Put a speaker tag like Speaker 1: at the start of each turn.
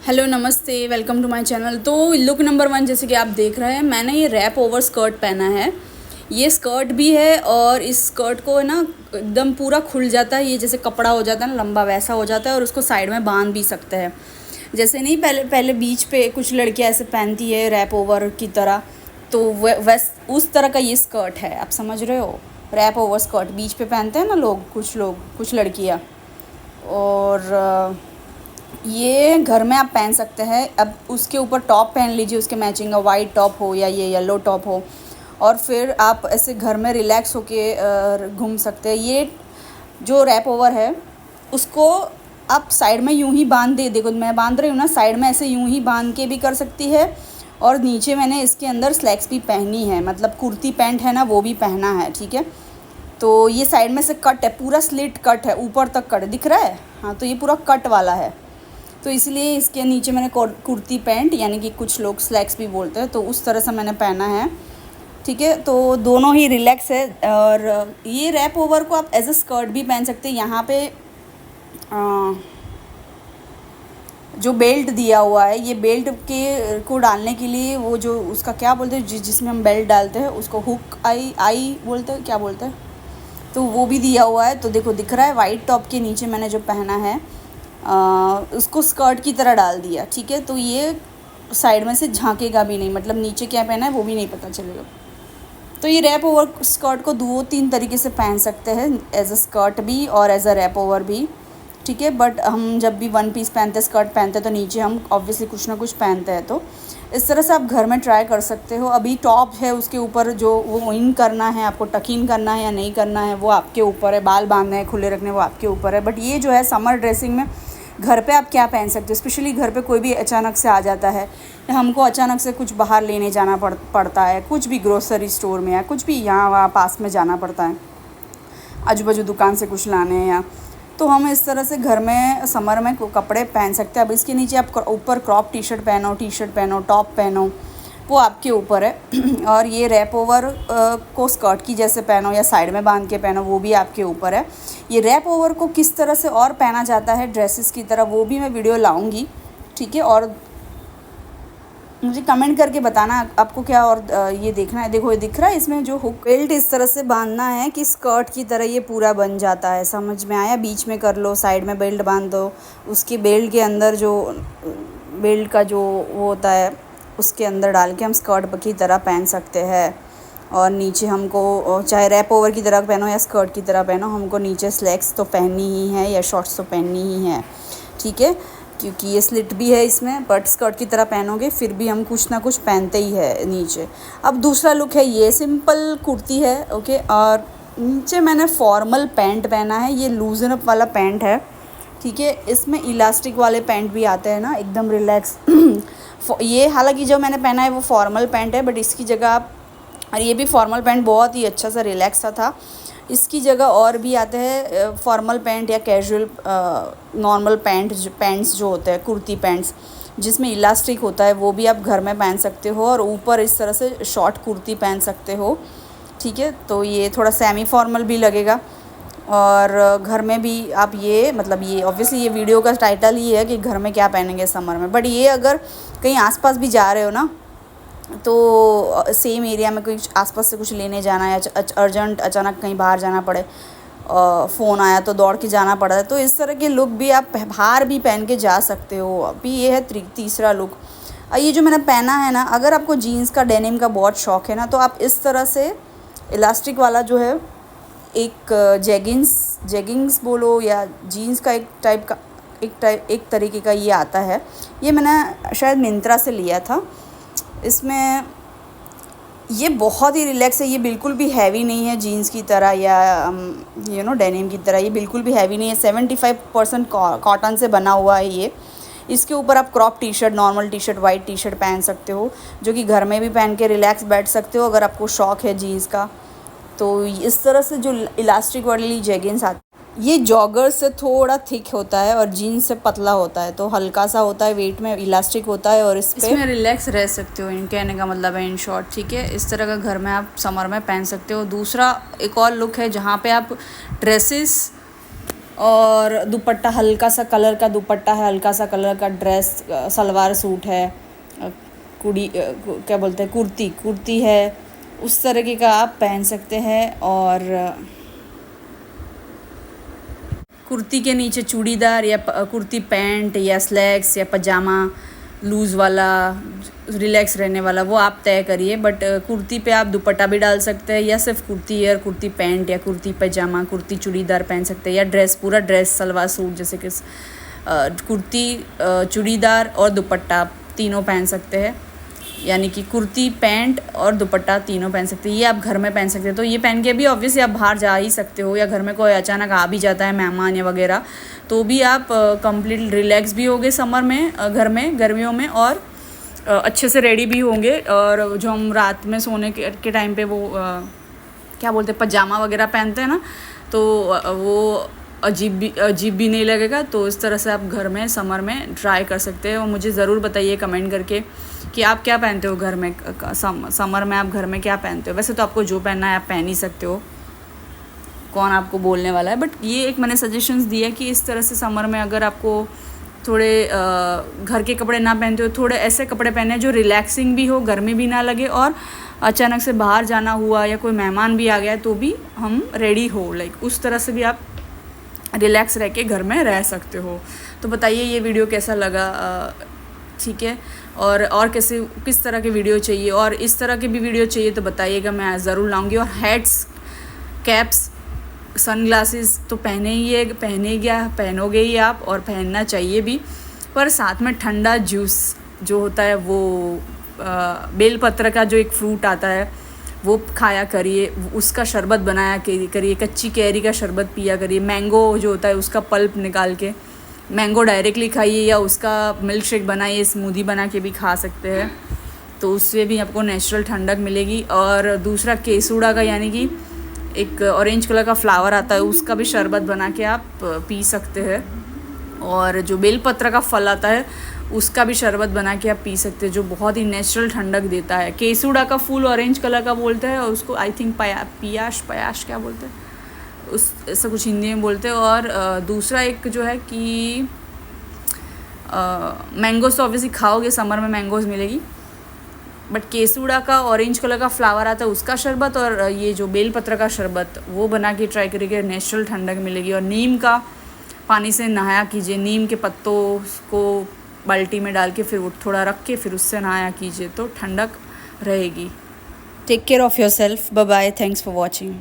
Speaker 1: Hello नमस्ते, welcome to my channel. तो look number 1 जैसे कि आप देख रहे हैं, मैंने ये रैप ओवर स्कर्ट पहना है। ये स्कर्ट भी है और इस स्कर्ट को ना एकदम पूरा खुल जाता है, ये जैसे कपड़ा हो जाता है ना लंबा, वैसा हो जाता है और उसको साइड में बांध भी सकते हैं। जैसे नहीं पहले पहले बीच पे कुछ लड़कियां ऐसे पहनती है रैप ओवर की तरह, तो वैस उस तरह का ये स्कर्ट है। आप समझ रहे हो, रैप ओवर स्कर्ट बीच पे पहनते हैं ना लोग, कुछ लड़कियाँ। और ये घर में आप पहन सकते हैं। अब उसके ऊपर टॉप पहन लीजिए, उसके मैचिंग का वाइट टॉप हो या ये येलो टॉप हो, और फिर आप ऐसे घर में रिलैक्स होके घूम सकते हैं। ये जो रैप ओवर है उसको आप साइड में यूं ही बांध दे, देखो मैं बांध रही हूँ ना, साइड में ऐसे यूं ही बांध के भी कर सकती है। और नीचे मैंने इसके अंदर स्लैक्स भी पहनी है, मतलब कुर्ती पैंट है ना, वो भी पहना है। ठीक है, तो ये साइड में से कट है, पूरा स्लिट कट है, ऊपर तक कट दिख रहा है। हाँ, तो ये पूरा कट वाला है, तो इसलिए इसके नीचे मैंने कुर्ती पैंट, यानी कि कुछ लोग स्लैक्स भी बोलते हैं, तो उस तरह से मैंने पहना है। ठीक है, तो दोनों ही रिलैक्स है। और ये रैप ओवर को आप एज अ स्कर्ट भी पहन सकते हैं। यहाँ पे जो बेल्ट दिया हुआ है, ये बेल्ट के को डालने के लिए वो जो उसका क्या बोलते हैं, जिसमें हम बेल्ट डालते हैं उसको हुक आई बोलते हैं, क्या बोलते हैं, तो वो भी दिया हुआ है। तो देखो दिख रहा है, वाइट टॉप के नीचे मैंने जो पहना है उसको स्कर्ट की तरह डाल दिया। ठीक है, तो ये साइड में से झांकेगा भी नहीं, मतलब नीचे क्या पहना है वो भी नहीं पता चलेगा। तो ये रैप ओवर स्कर्ट को 2-3 तरीके से पहन सकते हैं, एज अ स्कर्ट भी और एज अ रैप ओवर भी। ठीक है, बट हम जब भी वन पीस पहनते हैं, स्कर्ट पहनते हैं, तो नीचे हम ऑब्वियसली कुछ ना कुछ पहनते हैं। तो इस तरह से आप घर में ट्राई कर सकते हो। अभी टॉप है, उसके ऊपर जो वो इन करना है, आपको टक इन करना है या नहीं करना है वो आपके ऊपर है, बाल बांधने हैं खुले रखने वो आपके ऊपर है। बट ये जो है समर ड्रेसिंग में घर पे आप क्या पहन सकते हो, स्पेशली घर पे कोई भी अचानक से आ जाता है, हमको अचानक से कुछ बाहर लेने जाना पड़ता है, कुछ भी ग्रोसरी स्टोर में या कुछ भी यहाँ वहाँ पास में जाना पड़ता है, आजू बाजू दुकान से कुछ लाने हैं, या तो हम इस तरह से घर में समर में कपड़े पहन सकते हैं। अब इसके नीचे आप ऊपर क्रॉप टी शर्ट पहनो, टॉप पहनो, वो आपके ऊपर है। और ये रैप ओवर को स्कर्ट की जैसे पहनो या साइड में बांध के पहनो, वो भी आपके ऊपर है। ये रैप ओवर को किस तरह से और पहना जाता है ड्रेसेस की तरह, वो भी मैं वीडियो लाऊंगी। ठीक है, और मुझे कमेंट करके बताना आपको क्या और ये देखना है। देखो ये दिख रहा है, इसमें जो हुक बेल्ट इस तरह से बांधना है कि स्कर्ट की तरह ये पूरा बन जाता है। समझ में आया? बीच में कर लो, साइड में बेल्ट बांध दो, उसकी बेल्ट के अंदर जो बेल्ट का जो वो होता है उसके अंदर डाल के हम स्कर्ट की तरह पहन सकते हैं। और नीचे हमको चाहे रैप ओवर की तरह पहनो या स्कर्ट की तरह पहनो, हमको नीचे स्लैक्स तो पहननी ही है या शॉर्ट्स तो पहननी ही है। ठीक है, क्योंकि ये स्लिट भी है इसमें, बट स्कर्ट की तरह पहनोगे फिर भी हम कुछ ना कुछ पहनते ही है नीचे। अब दूसरा लुक है, ये सिंपल कुर्ती है। ओके, और नीचे मैंने फॉर्मल पैंट पहना है, ये लूजन अप वाला पैंट है। ठीक है, इसमें इलास्टिक वाले पैंट भी आते हैं ना, एकदम रिलैक्स। ये हालांकि जो मैंने पहना है वो फॉर्मल पैंट है, बट इसकी जगह आप, और ये भी फॉर्मल पैंट बहुत ही अच्छा सा रिलैक्स सा था, इसकी जगह और भी आते हैं फॉर्मल पैंट या कैजुअल नॉर्मल पैंट्स जो होते हैं, कुर्ती पैंट्स जिसमें इलास्टिक होता है, वो भी आप घर में पहन सकते हो। और ऊपर इस तरह से शॉर्ट कुर्ती पहन सकते हो। ठीक है, तो ये थोड़ा सेमी फॉर्मल भी लगेगा। और घर में भी आप ये, मतलब ये ऑब्वियसली ये वीडियो का टाइटल ही है कि घर में क्या पहनेंगे समर में, बट ये अगर कहीं आसपास भी जा रहे हो ना, तो सेम एरिया में कोई आसपास से कुछ लेने जाना है, अर्जेंट अचानक कहीं बाहर जाना पड़े, फ़ोन आया तो दौड़ के जाना पड़ा है, तो इस तरह के लुक भी आप बाहर भी पहन के जा सकते हो। अभी ये है तीसरा लुक। ये जो मैंने पहना है ना, अगर आपको जीन्स का डेनिम का बहुत शौक़ है ना, तो आप इस तरह से इलास्टिक वाला जो है, एक जेगिंग्स बोलो या जीन्स का एक तरीके का ये आता है। ये मैंने शायद मिंत्रा से लिया था। इसमें ये बहुत ही रिलैक्स है, ये बिल्कुल भी हैवी नहीं है जीन्स की तरह या डेनिम की तरह, ये बिल्कुल भी हैवी नहीं है। 75% कॉटन से बना हुआ है ये। इसके ऊपर आप crop T shirt, normal T shirt, white T shirt पहन सकते हो, जो कि घर में भी पहन के रिलैक्स बैठ सकते हो अगर आपको शौक़ है जीन्स का। तो इस तरह से जो इलास्टिक वाली जेगिंग्स आती, ये जॉगर से थोड़ा थिक होता है और जीन्स से पतला होता है, तो हल्का सा होता है, वेट में इलास्टिक होता है, और इसमें रिलैक्स रह सकते हो। इन कहने का मतलब है इन शॉर्ट। ठीक है, इस तरह का घर में आप समर में पहन सकते हो। दूसरा एक और लुक है जहाँ पे आप ड्रेसेस और दुपट्टा हल्का सा कलर का दुपट्टा है, हल्का सा कलर का ड्रेस सलवार सूट है, क्या बोलते हैं कुर्ती है, उस तरीके का आप पहन सकते हैं। और कुर्ती के नीचे चूड़ीदार या कुर्ती पैंट या स्लैक्स या पजामा लूज़ वाला रिलैक्स रहने वाला वो आप तय करिए। बट कुर्ती पे आप दुपट्टा भी डाल सकते हैं, या सिर्फ कुर्ती या कुर्ती पैंट या कुर्ती पजामा कुर्ती चूड़ीदार पहन सकते हैं, या ड्रेस पूरा ड्रेस सलवार सूट जैसे कि कुर्ती चूड़ीदार और दुपट्टा तीनों पहन सकते हैं। यानी कि कुर्ती पैंट और दुपट्टा तीनों पहन सकते हैं। ये आप घर में पहन सकते हैं। तो ये पहन के भी ऑब्वियसली आप बाहर जा ही सकते हो, या घर में कोई अचानक आ भी जाता है मेहमान या वगैरह, तो भी आप कंप्लीट रिलैक्स भी होगे समर में, घर में गर्मियों में, और अच्छे से रेडी भी होंगे। और जो हम रात में सोने के टाइम पे वो क्या बोलते हैं पजामा वगैरह पहनते हैं ना, तो वो अजीब भी नहीं लगेगा। तो इस तरह से आप घर में समर में ट्राई कर सकते हैं। और मुझे ज़रूर बताइए कमेंट करके कि आप क्या पहनते हो घर में, समर में आप घर में क्या पहनते हो। वैसे तो आपको जो पहनना है आप पहन ही सकते हो, कौन आपको बोलने वाला है। बट ये एक मैंने सजेशंस दिया कि इस तरह से समर में अगर आपको थोड़े घर के कपड़े ना पहनते हो, थोड़े ऐसे कपड़े पहने जो रिलैक्सिंग भी हो, गर्मी भी ना लगे, और अचानक से बाहर जाना हुआ या कोई मेहमान भी आ गया तो भी हम रेडी हो, लाइक उस तरह से भी आप रिलैक्स रह के घर में रह सकते हो। तो बताइए ये वीडियो कैसा लगा, ठीक है। और किस तरह के वीडियो चाहिए, और इस तरह के भी वीडियो चाहिए तो बताइएगा, मैं ज़रूर लाऊंगी। और हैट्स, कैप्स, सनग्लासेस तो पहनोगे ही आप, और पहनना चाहिए भी। पर साथ में ठंडा जूस जो होता है वो बेलपत्र का जो एक फ्रूट आता है वो खाया करिए, उसका शरबत बनाया करिए, कच्ची कैरी का शरबत पिया करिए। मैंगो जो होता है उसका पल्प निकाल के मैंगो डायरेक्टली खाइए, या उसका मिल्क शेक बनाइए, स्मूदी बना के भी खा सकते हैं, तो उससे भी आपको नेचुरल ठंडक मिलेगी। और दूसरा केसूड़ा का, यानी कि एक ऑरेंज कलर का फ्लावर आता है, उसका भी शरबत बना के आप पी सकते हैं। और जो बेलपत्र का फल आता है उसका भी शरबत बना के आप पी सकते हैं, जो बहुत ही नेचुरल ठंडक देता है। केसूड़ा का फूल ऑरेंज कलर का बोलते हैं, और उसको आई थिंक पयाश क्या बोलते हैं, उस ऐसा कुछ हिंदी में बोलते हैं। और दूसरा एक जो है कि मैंगोस तो ऑब्वियसली खाओगे, समर में मैंगोज मिलेगी, बट केसूड़ा का ऑरेंज कलर का फ्लावर आता है उसका शरबत, और ये जो बेलपत्र का शरबत वो बना के ट्राई करिए, नेचुरल ठंडक मिलेगी। और नीम का पानी से नहाया कीजिए, नीम के पत्तों को बाल्टी में डाल के फिर वो थोड़ा रख के फिर उससे नहाया कीजिए, तो ठंडक रहेगी। Take care of yourself, bye bye, thanks for watching.